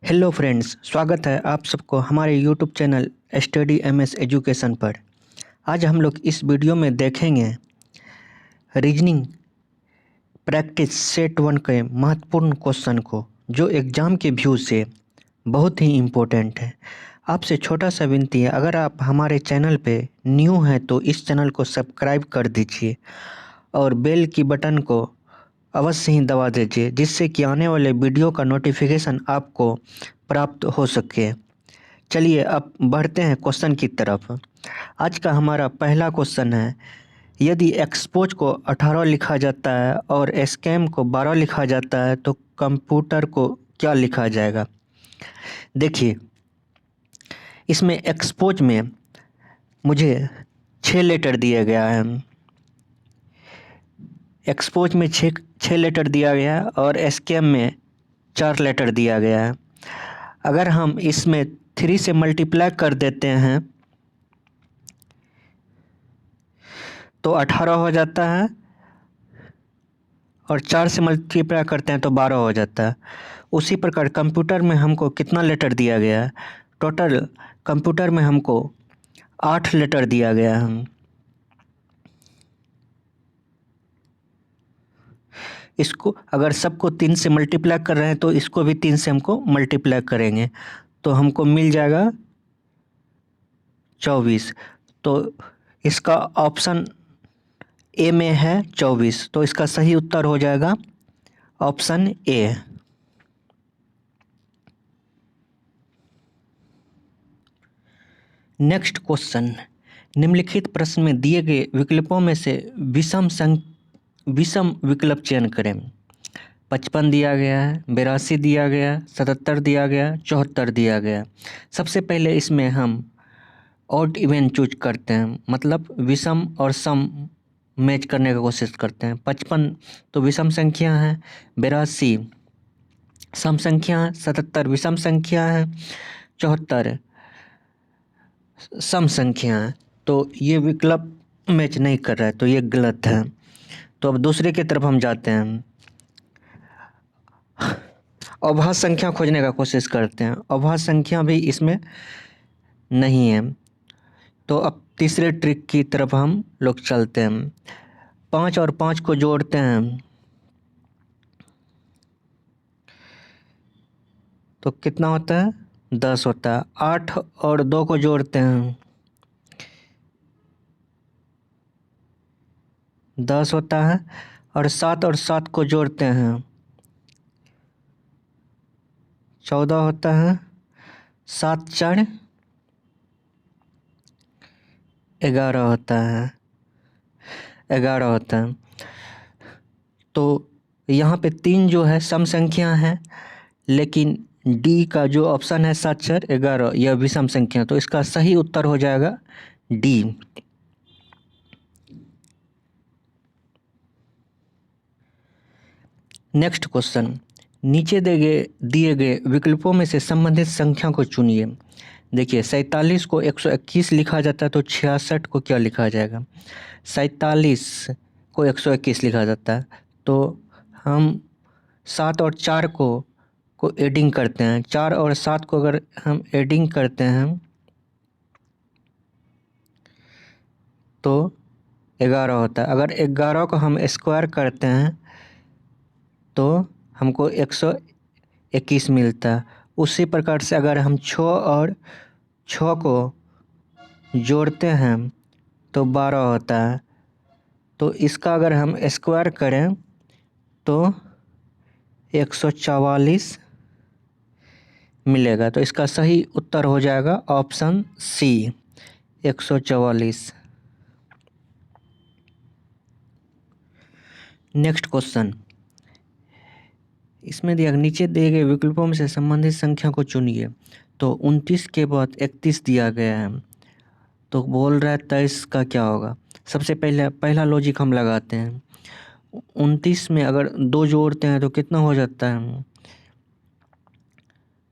Hello friends, स्वागत है आप सबको हमारे YouTube channel study MS education पर। आज हम लोग इस वीडियो में देखेंगे रीजनिंग प्रैक्टिस सेट वन के महत्वपूर्ण क्वेश्चन को, जो एग्ज़ाम के व्यू से बहुत ही इम्पोर्टेंट है। आपसे छोटा सा विनती है, अगर आप हमारे चैनल पे न्यू हैं तो इस चैनल को सब्सक्राइब कर दीजिए और बेल की बटन को अवश्य ही दबा दीजिए, जिससे कि आने वाले वीडियो का नोटिफिकेशन आपको प्राप्त हो सके। चलिए अब बढ़ते हैं क्वेश्चन की तरफ। आज का हमारा पहला क्वेश्चन है, यदि एक्सपोज को 18 लिखा जाता है और स्कैम को 12 लिखा जाता है तो कंप्यूटर को क्या लिखा जाएगा। देखिए, इसमें एक्सपोज में मुझे 6 लेटर दिया गया है। एक्सपोज में छः लेटर दिया गया है और स्कैम में 4 लेटर दिया गया है। अगर हम इसमें 3 से मल्टीप्लाई कर देते हैं तो 18 हो जाता है और 4 से मल्टीप्लाई करते हैं तो 12 हो जाता है। उसी प्रकार कंप्यूटर में हमको कितना लेटर दिया गया है, टोटल कंप्यूटर में हमको 8 लेटर दिया गया है। इसको अगर सबको 3 से मल्टीप्लाई कर रहे हैं तो इसको भी 3 से हमको मल्टीप्लाई करेंगे तो हमको मिल जाएगा 24। तो इसका ऑप्शन ए में है 24, तो इसका सही उत्तर हो जाएगा ऑप्शन ए। नेक्स्ट क्वेश्चन, निम्नलिखित प्रश्न में दिए गए विकल्पों में से विषम विकल्प चयन करें। 55 दिया गया है, 82 दिया गया, 77 दिया गया, 74 दिया गया। सबसे पहले इसमें हम ऑड इवन चूज करते हैं, मतलब विषम और सम मैच करने की कोशिश करते हैं। 55 तो विषम संख्या है, 82 सम संख्या है, 77 विषम संख्या है, 74 सम संख्या है। तो ये विकल्प मैच नहीं कर रहा है, तो ये गलत है। तो अब दूसरे की तरफ हम जाते हैं, अभाज्य संख्या खोजने का कोशिश करते हैं। अभाज्य संख्या भी इसमें नहीं है, तो अब तीसरे ट्रिक की तरफ हम लोग चलते हैं। 5 और 5 को जोड़ते हैं तो कितना होता है, 10 होता है। 8 और 2 को जोड़ते हैं 10 होता है, और 7 और 7 को जोड़ते हैं 14 होता है। 7 4 11 होता है, 11 होता है। तो यहाँ पे 3 जो है सम संख्या है, लेकिन डी का जो ऑप्शन है 7 4 11 यह विषम संख्या, तो इसका सही उत्तर हो जाएगा डी। नेक्स्ट क्वेश्चन, नीचे दिए गए विकल्पों में से संबंधित संख्या को चुनिए। देखिए, 47 को 121 लिखा जाता है तो 66 को क्या लिखा जाएगा। 47 को 121 लिखा जाता है तो हम 7 और 4 को एडिंग करते हैं। 4 और 7 को अगर हम एडिंग करते हैं तो 11 होता है। अगर 11 को हम स्क्वायर करते हैं तो हमको 121 मिलता है। उसी प्रकार से अगर हम 6 और 6 को जोड़ते हैं तो 12 होता है। तो इसका अगर हम स्क्वायर करें तो 144 मिलेगा। तो इसका सही उत्तर हो जाएगा ऑप्शन सी, 144। नेक्स्ट क्वेश्चन, इसमें दिया नीचे दिए गए विकल्पों में से संबंधित संख्या को चुनिए। तो 29 के बाद 31 दिया गया है, तो बोल रहा है 23 का क्या होगा। सबसे पहला लॉजिक हम लगाते हैं। 29 में अगर 2 जोड़ते हैं तो कितना हो जाता है,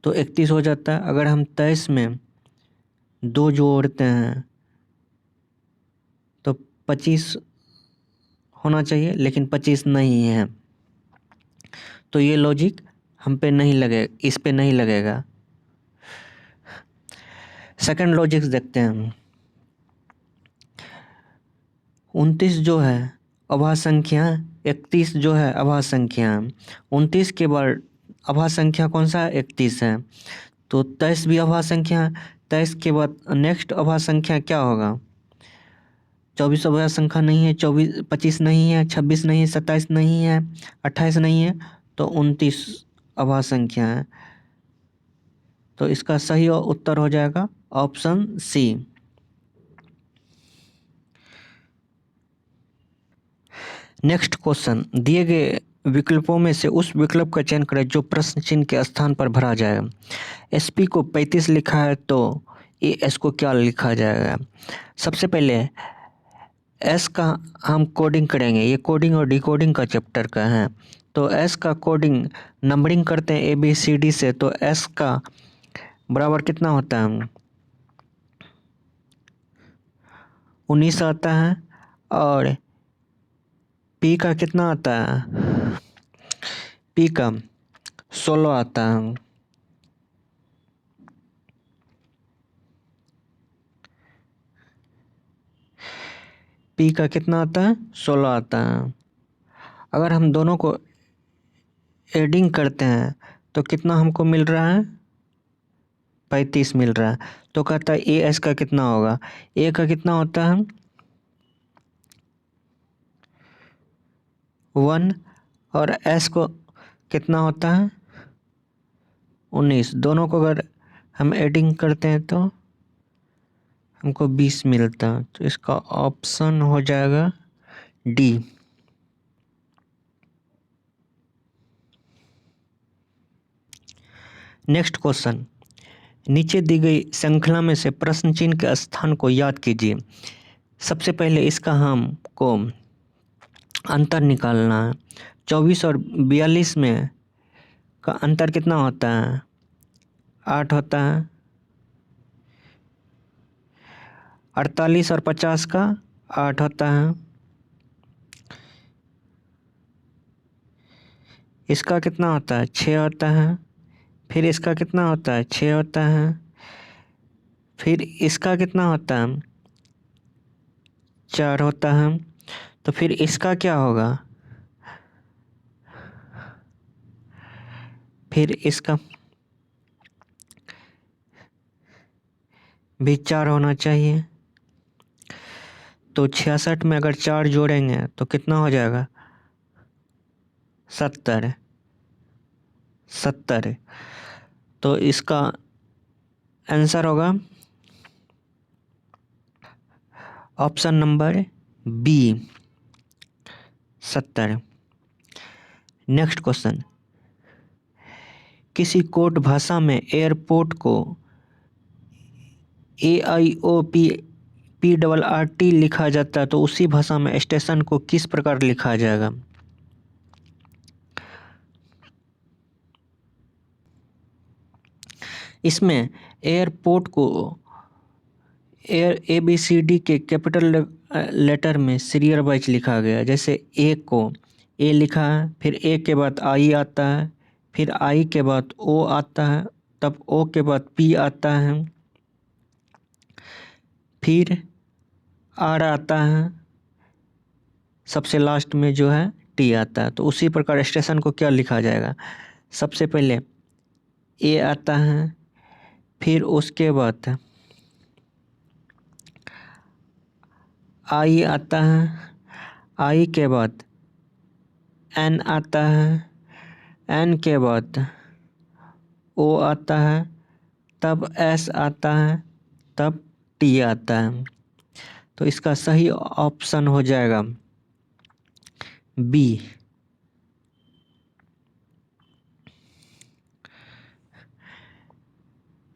तो 31 हो जाता है। अगर हम 23 में 2 जोड़ते हैं तो 25 होना चाहिए, लेकिन 25 नहीं है, तो ये लॉजिक हम पे नहीं लगे, इस पे नहीं लगेगा। सेकंड लॉजिक देखते हैं हम। 29 जो है अभाज्य संख्या, 31 जो है अभाज्य संख्या। 29 के बाद अभाज्य संख्या कौन सा है? 31 है। तो 23 भी अभाज्य संख्या है। 23 के बाद नेक्स्ट अभाज्य संख्या क्या होगा? 24 अभाज्य संख्या नहीं है, 25 नहीं है, 26 नहीं है, 27 नहीं है, 28 नहीं है, तो 29 अभाज्य संख्या है। तो इसका सही उत्तर हो जाएगा ऑप्शन सी। नेक्स्ट क्वेश्चन, दिए गए विकल्पों में से उस विकल्प का चयन करें जो प्रश्न चिन्ह के स्थान पर भरा जाएगा। एसपी को 35 लिखा है तो एस को क्या लिखा जाएगा? सबसे पहले एस का हम कोडिंग करेंगे। ये कोडिंग और डिकोडिंग का चैप्टर का है। तो एस का कोडिंग नंबरिंग करते हैं ABCD से, तो एस का बराबर कितना होता है? 19 आता है। और पी का कितना आता है? पी का 16 आता है। पी का कितना आता है? 16 आता है। अगर हम दोनों को एडिंग करते हैं तो कितना हमको मिल रहा है? 35 मिल रहा है। तो कहता है ए एस का कितना होगा? ए का कितना होता है? 1। और एस को कितना होता है? 19। दोनों को अगर हम एडिंग करते हैं तो हमको 20 मिलता है। तो इसका ऑप्शन हो जाएगा डी। नेक्स्ट क्वेश्चन, नीचे दी गई श्रृंखला में से प्रश्न चिन्ह के स्थान को याद कीजिए। सबसे पहले इसका हमको अंतर निकालना है। 24 और 42 में का अंतर कितना होता है? 8 होता है। 48 और 50 का 8 होता है। इसका कितना होता है? 6 होता है। फिर इसका कितना होता है? 6 होता है। फिर इसका कितना होता है? 4 होता है। तो फिर इसका क्या होगा? फिर इसका भी 4 होना चाहिए। तो 66 में अगर 4 जोड़ेंगे तो कितना हो जाएगा? 70। 70। तो इसका आंसर होगा option number B, 70। Next question, किसी कोड भाषा में एयरपोर्ट को AIOPRRT लिखा जाता है, तो उसी भाषा में स्टेशन को किस प्रकार लिखा जाएगा? इसमें एयरपोर्ट को ABCD के कैपिटल लेटर में सीरियल वाइज लिखा गया। जैसे ए को ए लिखा है, फिर ए के बाद आई आता है, फिर आई के बाद ओ आता है, तब ओ के बाद पी आता है, फिर आर आता है, सबसे लास्ट में जो है टी आता है। तो उसी प्रकार स्टेशन को क्या लिखा जाएगा? सबसे पहले ए आता है, फिर उसके बाद आई आता है, आई के बाद एन आता है, एन के बाद ओ आता है, तब एस आता है, तब टी आता है। तो इसका सही ऑप्शन हो जाएगा बी।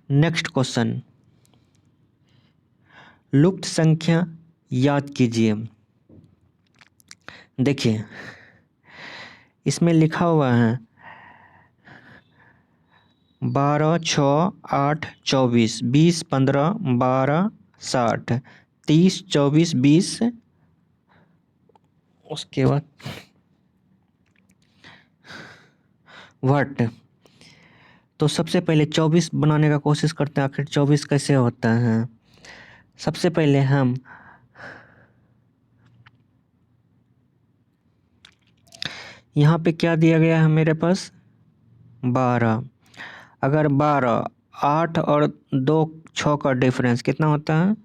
नेक्स्ट क्वेश्चन, लुप्त संख्या याद कीजिए। देखिए इसमें लिखा हुआ है 12, 6, 8, 24, 20, 15, 12, 60, 30, 24, 20, उसके बाद वर्ट। तो सबसे पहले 24 बनाने का कोशिश करते हैं, आखिर 24 कैसे होता है। सबसे पहले हम यहाँ पे क्या दिया गया है मेरे पास 12। अगर 12, 8 और 2 6 का डिफरेंस कितना होता है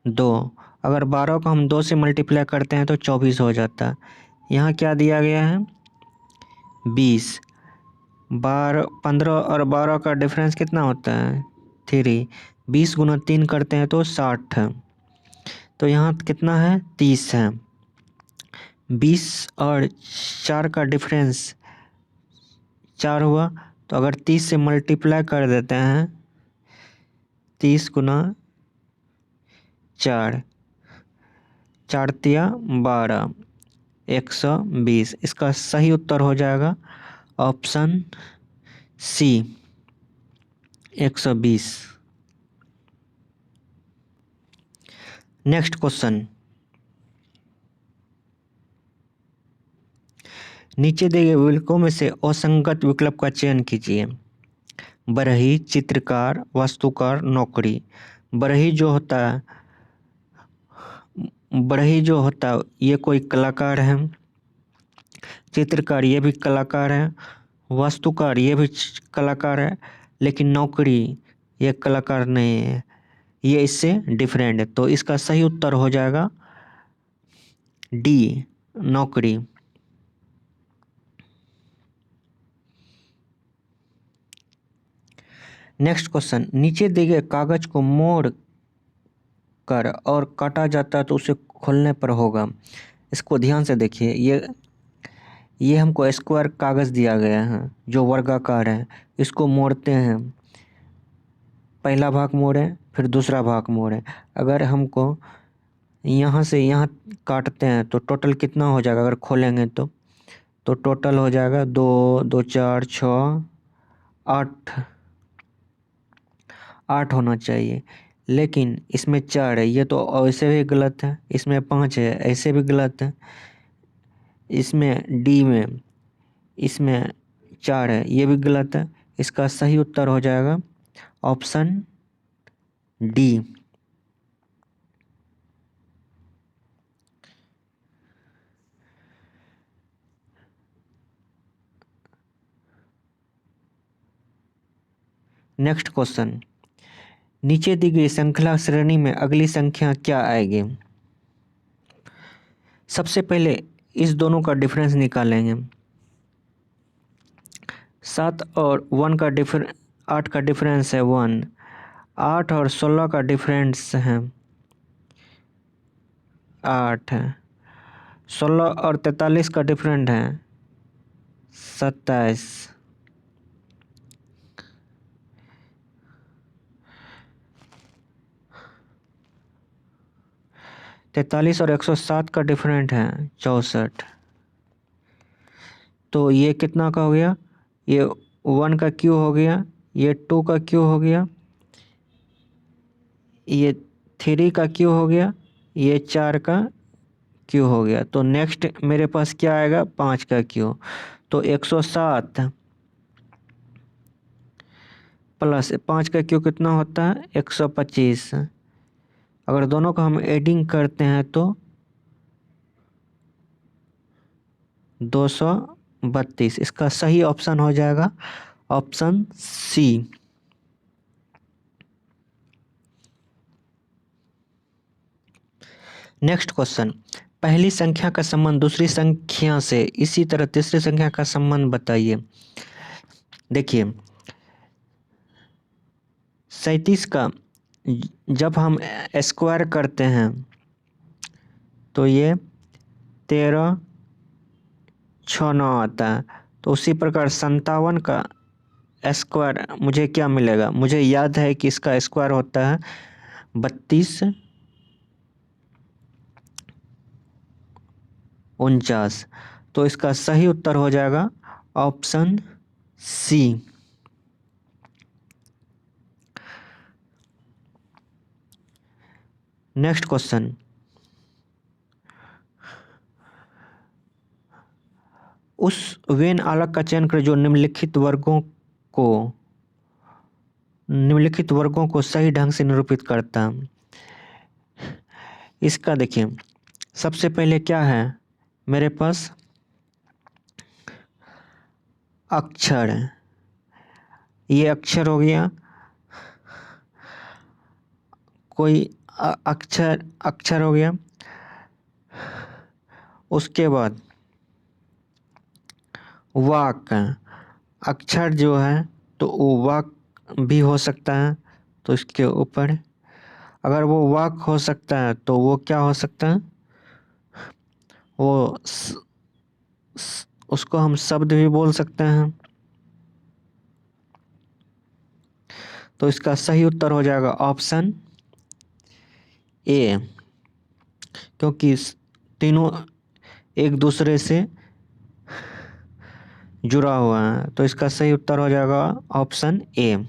2। अगर 12 को हम 2 से मल्टीप्लाई करते हैं तो 24 हो जाता है। यहाँ क्या दिया गया है 20। 12, 15 और 12 का डिफरेंस कितना होता है 3। 20 गुना 3 करते हैं तो 60 है। तो यहाँ कितना है 30 है। 20 और 4 का डिफरेंस 4 हुआ। तो अगर 30 से मल्टीप्लाई कर देते हैं 30 गुना 4, 4 तिया 12, 120। इसका सही उत्तर हो जाएगा ऑप्शन सी 120। नेक्स्ट क्वेश्चन, नीचे दिए गए विकल्पों में से असंगत विकल्प का चयन कीजिए। बरही, चित्रकार, वास्तुकार, नौकरी। बरही जो होता है ये कोई कलाकार है। चित्रकार ये भी कलाकार है। वास्तुकार ये भी कलाकार है। लेकिन नौकरी ये कलाकार नहीं है, ये इससे डिफरेंट है। तो इसका सही उत्तर हो जाएगा डी नौकरी। नेक्स्ट क्वेश्चन, नीचे दिए गए कागज को मोड़ कर और काटा जाता है तो उसे खोलने पर होगा। इसको ध्यान से देखिए, ये हमको स्क्वायर कागज दिया गया है जो वर्गाकार है। इसको मोड़ते हैं, पहला भाग मोड़ें फिर दूसरा भाग मोड़ें। अगर हमको यहाँ से यहाँ काटते हैं तो टोटल कितना हो जाएगा अगर खोलेंगे तो टोटल हो जाएगा 2 2 4 6 8 8 होना चाहिए। लेकिन इसमें 4 है, ये तो ऐसे भी गलत है। इसमें 5 है, ऐसे भी गलत है। इसमें डी में इसमें 4 है, ये भी गलत है। इसका सही उत्तर हो जाएगा ऑप्शन डी। नेक्स्ट क्वेश्चन, नीचे दी गई श्रृंखला श्रेणी में अगली संख्या क्या आएगी। सबसे पहले इस दोनों का डिफरेंस निकालेंगे। 7 और 1 का 8 का डिफरेंस है 1। 8 और 16 का डिफरेंस है 8। 16 और 43 का डिफरेंट है 27। 43 और 107 का डिफरेंट है 64। तो ये कितना का हो गया, ये 1 का क्यू हो गया, ये 2 का क्यू हो गया, ये 3 का क्यू हो गया, ये 4 का क्यू हो गया। तो नेक्स्ट मेरे पास क्या आएगा 5 का क्यू। तो 107 प्लस 5 का क्यू कितना होता है 125। अगर दोनों का हम एडिंग करते हैं तो 232। इसका सही ऑप्शन हो जाएगा ऑप्शन सी। नेक्स्ट क्वेश्चन, पहली संख्या का संबंध दूसरी संख्या से इसी तरह तीसरी संख्या का संबंध बताइए। देखिए 37 का जब हम स्क्वायर करते हैं तो ये 13 6 9 आता है। तो उसी प्रकार 57 का स्क्वायर मुझे क्या मिलेगा, मुझे याद है कि इसका स्क्वायर होता है 32 49। तो इसका सही उत्तर हो जाएगा ऑप्शन सी। नेक्स्ट क्वेश्चन, उस वेन आलेख का चयन करें जो निम्नलिखित वर्गों को सही ढंग से निरूपित करता है। इसका देखिए, सबसे पहले क्या है मेरे पास, अक्षर। ये अक्षर हो गया, कोई अक्षर हो गया। उसके बाद वाक, अक्षर जो है तो वो वाक भी हो सकता है, तो इसके ऊपर अगर वो वाक हो सकता है तो वो क्या हो सकता है, वो उसको हम शब्द भी बोल सकते हैं। तो इसका सही उत्तर हो जाएगा ऑप्शन ए, क्योंकि तीनों एक दूसरे से जुड़ा हुआ है। तो इसका सही उत्तर हो जाएगा ऑप्शन ए।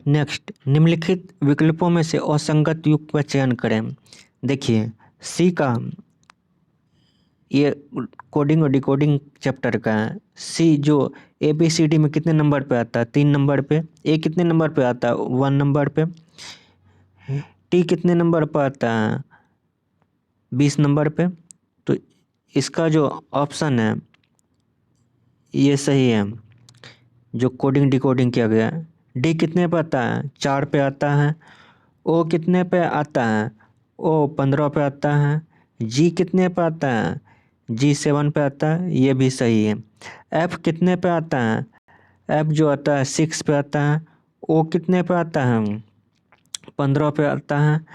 नेक्स्ट, निम्नलिखित विकल्पों में से असंगत युक्त का चयन करें। देखिए, सी का, ये कोडिंग और डिकोडिंग चैप्टर का है। सी जो ABCD में कितने नंबर पे आता है, 3 नंबर पे। ए कितने नंबर पे आता है, 1 नंबर पे। टी कितने नंबर पर आता है, 20 नंबर पे। तो इसका जो ऑप्शन है ये सही है, जो कोडिंग डिकोडिंग किया गया है। डी कितने पे आता है, 4 पे आता है। ओ कितने पे आता है, ओ 15 पे आता है। जी कितने पे आता है, जी 7 पे आता है, ये भी सही है। एफ कितने पे आता है, एफ जो आता है 6 पे आता है। ओ कितने पे आता है, 15 पे आता है।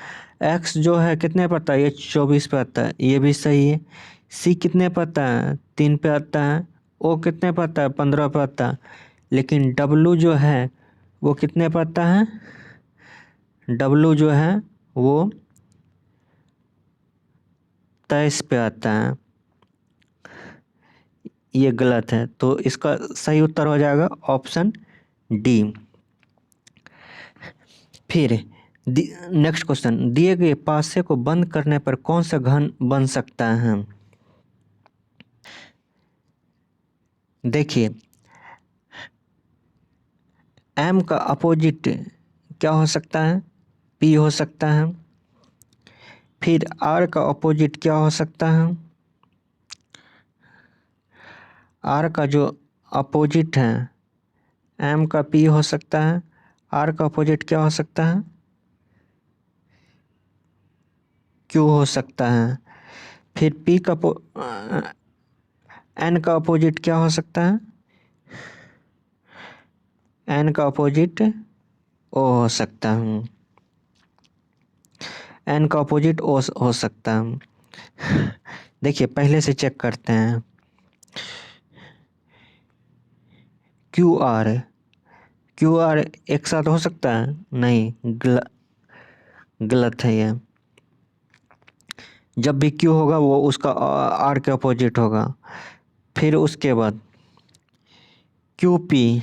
एक्स जो है कितने पे आता है, ये 24 पे आता है, ये भी सही है। सी कितने पे आता है, 3 पे आता है। ओ कितने पे आता है, 15 पे आता है। लेकिन डब्लू जो है वो कितने पे आता है, डब्लू जो है वो 23 पे आता है, ये गलत है। तो इसका सही उत्तर हो जाएगा ऑप्शन डी। फिर नेक्स्ट क्वेश्चन, दिए गए पासे को बंद करने पर कौन सा घन बन सकता है। देखिए, एम का अपोजिट क्या हो सकता है, पी हो सकता है। फिर आर का अपोजिट क्या हो सकता है, आर का जो अपोजिट है एम का पी हो सकता है। आर का अपोजिट क्या हो सकता है, क्यू हो सकता है। फिर पी का एन का अपोजिट क्या हो सकता है, एन का अपोजिट ओ हो सकता है, एन का अपोजिट ओ हो सकता है। देखिए, पहले से चेक करते हैं। क्यू आर, क्यू आर एक साथ हो सकता है, नहीं, गलत है ये। जब भी क्यू होगा वो उसका आर के अपोजिट होगा। फिर उसके बाद Q P,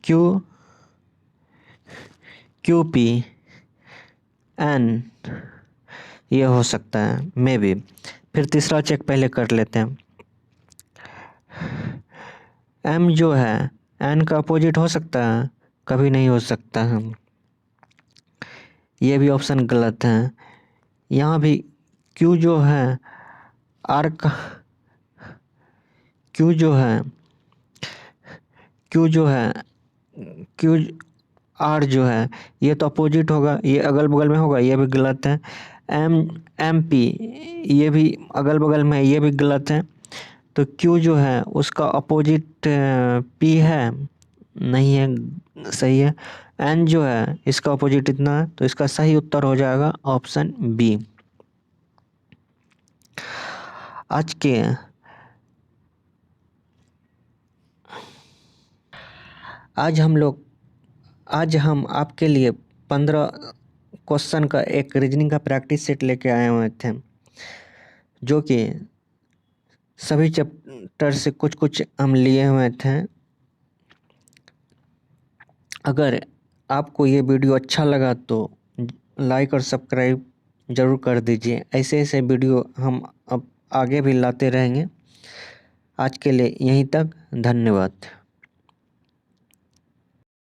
Q Q P N, ये हो सकता है मे बी। फिर तीसरा चेक पहले कर लेते हैं। एम जो है एन का अपोजिट हो सकता है, कभी नहीं हो सकता है, ये भी ऑप्शन गलत है। यहाँ भी क्यू जो है आर का, क्यू जो है क्यू जो है क्यू आर जो है ये तो अपोजिट होगा, ये अगल बगल में होगा, ये भी गलत है। एम एम पी, ये भी अगल बगल में है, ये भी गलत है। तो क्यू जो है उसका अपोजिट पी है, नहीं है, सही है। एन जो है इसका अपोजिट इतना है, तो इसका सही उत्तर हो जाएगा ऑप्शन बी। आज के आज हम आपके लिए 15 क्वेश्चन का एक रीजनिंग का प्रैक्टिस सेट लेके आए हुए थे, जो कि सभी चैप्टर से कुछ कुछ हम लिए हुए थे। अगर आपको ये वीडियो अच्छा लगा तो लाइक और सब्सक्राइब ज़रूर कर दीजिए। ऐसे ऐसे वीडियो हम अब आगे भी लाते रहेंगे। आज के लिए यहीं तक, धन्यवाद।